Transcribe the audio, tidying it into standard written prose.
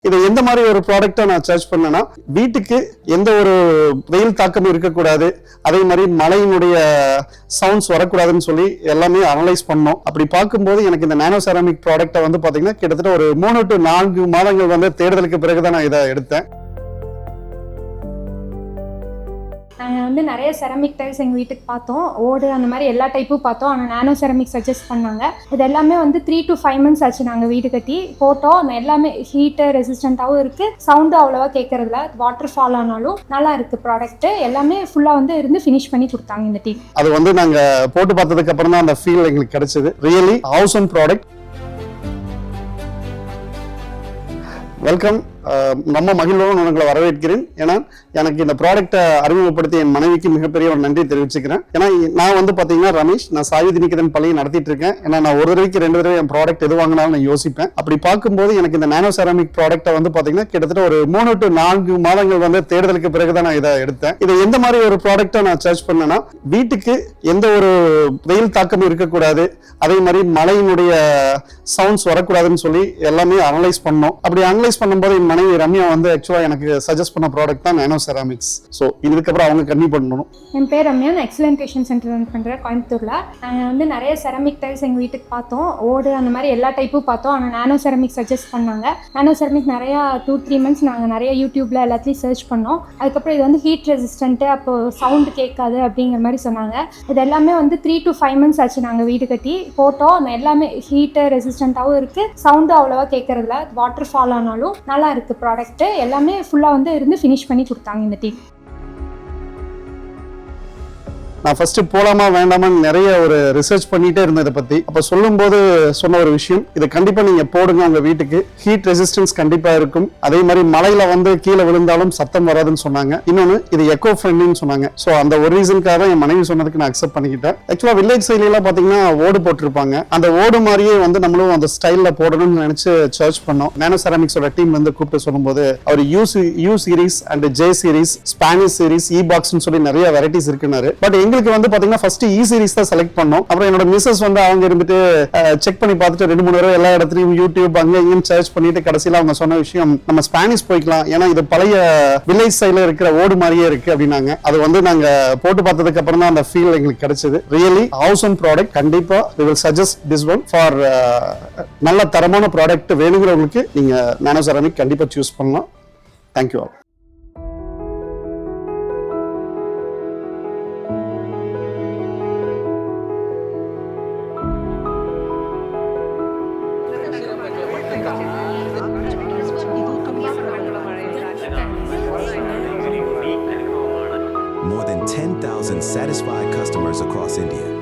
இதை எந்த மாதிரி ஒரு ப்ராடக்ட்டை நான் சர்ச் பண்ணேன்னா, வீட்டுக்கு எந்த ஒரு வெயில் தாக்கமும் இருக்கக்கூடாது, அதே மாதிரி மழையினுடைய சவுண்ட்ஸ் வரக்கூடாதுன்னு சொல்லி எல்லாமே அனலைஸ் பண்ணோம். அப்படி பார்க்கும்போது எனக்கு இந்த நானோ செராமிக் ப்ராடக்ட்டை வந்து பார்த்தீங்கன்னா கிட்டத்தட்ட ஒரு 3 to 4 மாதங்கள் வந்து தேடுதலுக்கு பிறகுதான் நான் இதை எடுத்தேன். நாங்கள் வந்து நிறைய செரமிக் டைல்ஸ் எங்கள் வீட்டுக்கு பார்த்தோம், ஓடு அந்த மாதிரி எல்லா டைப்பும் பார்த்தோம். ஆனால் நானோ செரமிக் சஜஸ்ட் பண்ணாங்க. இது எல்லாமே வந்து 3 to 5 months ஆச்சு நாங்கள் வீடு கட்டி போட்டோம். எல்லாமே ஹீட்டு ரெசிஸ்டண்ட்டாகவும் இருக்குது, சவுண்டு அவ்வளோவா கேட்கறதில்ல, வாட்டர் ஃபால் ஆனாலும் நல்லா இருக்குது ப்ராடக்ட்டு. எல்லாமே ஃபுல்லாக வந்து இருந்து ஃபினிஷ் பண்ணி கொடுத்தாங்க இந்த டீம். அது வந்து நாங்கள் போட்டு பார்த்ததுக்கு அப்புறம் தான் அந்த ஃபீல் எங்களுக்கு கிடைச்சது. Really awesome product. வெல்கம். நம்ம மகிழ்வோடு உங்களை வரவேற்கிறேன். ஏன்னா எனக்கு இந்த ப்ராடக்ட்டை அறிமுகப்படுத்தி என் மனைவிக்கு மிகப்பெரிய ஒரு நன்றி தெரிவிச்சுக்கிறேன். ஏன்னா நான் வந்து பார்த்தீங்கன்னா ரமேஷ், நான் சாயுதி நிகேதன் பள்ளியை நடத்திட்டு இருக்கேன். ஏன்னா நான் ஒரு தடவைக்கு 2 தடவை என் ப்ராடக்ட் எது வாங்கினாலும் நான் யோசிப்பேன். அப்படி பார்க்கும்போது எனக்கு இந்த நானோ செராமிக் ப்ராடக்ட்டை வந்து பார்த்தீங்கன்னா கிட்டத்தட்ட ஒரு 3 to 4 மாதங்கள் வந்து தேடுதலுக்கு பிறகுதான் நான் இதை எடுத்தேன். இதை எந்த மாதிரி ஒரு ப்ராடக்ட்டை நான் சர்ச் பண்ணேன்னா, வீட்டுக்கு எந்த ஒரு வெயில் தாக்கமும் இருக்கக்கூடாது, அதே மாதிரி மழையினுடைய சவுண்ட்ஸ் வரக்கூடாதுன்னு சொல்லி எல்லாமே அனலைஸ் பண்ணோம். அப்படி அனலைஸ் பண்ணும்போது என் மனைவி ரம்யா வந்து ஆக்சுவலா எனக்கு சஜஸ்ட் பண்ண ப்ராடக்ட் தான் நானோ செராமிக்ஸ். ஸோ இதுக்கப்புறம் அவங்க கன்னியூ பண்ணணும். என் பேர் ரம்யா, நான் எக்ஸலன்ட் டியூஷன் சென்டர் ரன் பண்ணுறேன் கோயம்புத்தூரில். நாங்கள் வந்து நிறைய செரமிக் டைல்ஸ் எங்கள் வீட்டுக்கு பார்த்தோம், ஓடு அந்த மாதிரி எல்லா டைப்பும் பார்த்தோம். ஆனால் நானோ செரமிக் சஜஸ்ட் பண்ணாங்க. நானோ செரமிக் நிறையா 2-3 months நாங்கள் நிறைய யூடியூப்பில் எல்லாத்தையும் சர்ச் பண்ணோம். அதுக்கப்புறம் இது வந்து ஹீட் ரெசிஸ்டன்ட்டு, அப்போது சவுண்டு கேட்காது அப்படிங்கிற மாதிரி சொன்னாங்க. இது எல்லாமே வந்து 3 to 5 months ஆச்சு நாங்கள் வீடு கட்டி போட்டோம். எல்லாமே ஹீட்டு ரெசிஸ்டண்ட்டாகவும் இருக்குது, சவுண்டு அவ்வளோவா கேட்கறதில்ல, வாட்டர் ஃபால் ஆனாலும் நல்லா இருக்குது ப்ராடக்ட்டு. எல்லாமே ஃபுல்லாக வந்து இருந்து ஃபினிஷ் பண்ணி கொடுத்தாங்க இந்த டீம். நான் ஃபர்ஸ்ட் போலாமா வேண்டாமான்னு நிறைய ஒரு ரிசர்ச் பண்ணிட்டே இருந்தேன் இதை பத்தி. அப்ப சொல்லும்போது சொன்ன ஒரு விஷயம், இதை கண்டிப்பா நீங்க போடுங்க உங்க வீட்டுக்கு, ஹீட் ரெசிஸ்டன்ஸ் கண்டிப்பா இருக்கும், அதே மாதிரி மழையில வந்து கீழே விழுந்தாலும் சத்தம் வராதுன்னு சொன்னாங்க. இன்னொன்னு இது எக்கோ ஃப்ரெண்ட்லின்னு சொன்னாங்க. ஸோ அந்த ஒரு ரீசனுக்காக தான் என் மனைவி சொன்னதுக்கு நான் அக்செப்ட் பண்ணிக்கிட்டேன். ஆக்சுவலா வில்லேஜ் சைட்ல எல்லாம் பாத்தீங்கன்னா ஓடு போட்டிருப்பாங்க. அந்த ஓடு மாதிரியே வந்து நம்மளும் அந்த ஸ்டைல்ல போடணும்னு நினைச்சு சர்ச் பண்ணோம். நானோ செராமிக்ஸோட டீம் வந்து கூப்பிட்டு சொல்லும்போது அவர் U series and J series, Spanish series, E பாக்ஸ்னு சொல்லி நிறைய வெரைட்டிஸ் இருக்குன்னாரு. பட் எங்களுக்கு வந்து பாத்தீங்கன்னா ஃபர்ஸ்ட் இ சீரிஸ் தான் செலக்ட் பண்ணோம். அப்புறம் என்னோட மிஸ்ஸஸ் வந்து அவங்க இருந்துட்டு செக் பண்ணி பார்த்துட்டு 2-3 தடவை எல்லா இடத்துலயும் யூடியூப் அங்க இங்கேயும் சர்ச் பண்ணிட்டு கடைசியில அவங்க சொன்ன விஷயம், நம்ம ஸ்பானிஷ் போய்க்கலாம், ஏன்னா இது பழைய வில்லேஜ் சைட்ல இருக்கிற ஓடு மாதிரியே இருக்கு அப்படின்னாங்க. அது வந்து நாங்க போட்டு பார்த்ததுக்கு அப்புறம் தான் அந்த ஃபீல் எங்களுக்கு கிடைச்சது. Really awesome product. கண்டிப்பா we will suggest this one for நல்ல தரமான ப்ராடக்ட் வேணுங்கிறவங்களுக்கு நீங்க நானோ செராமிக் கண்டிப்பா சூஸ் பண்ணலாம். Thank you all. More than 10,000 satisfied customers across India.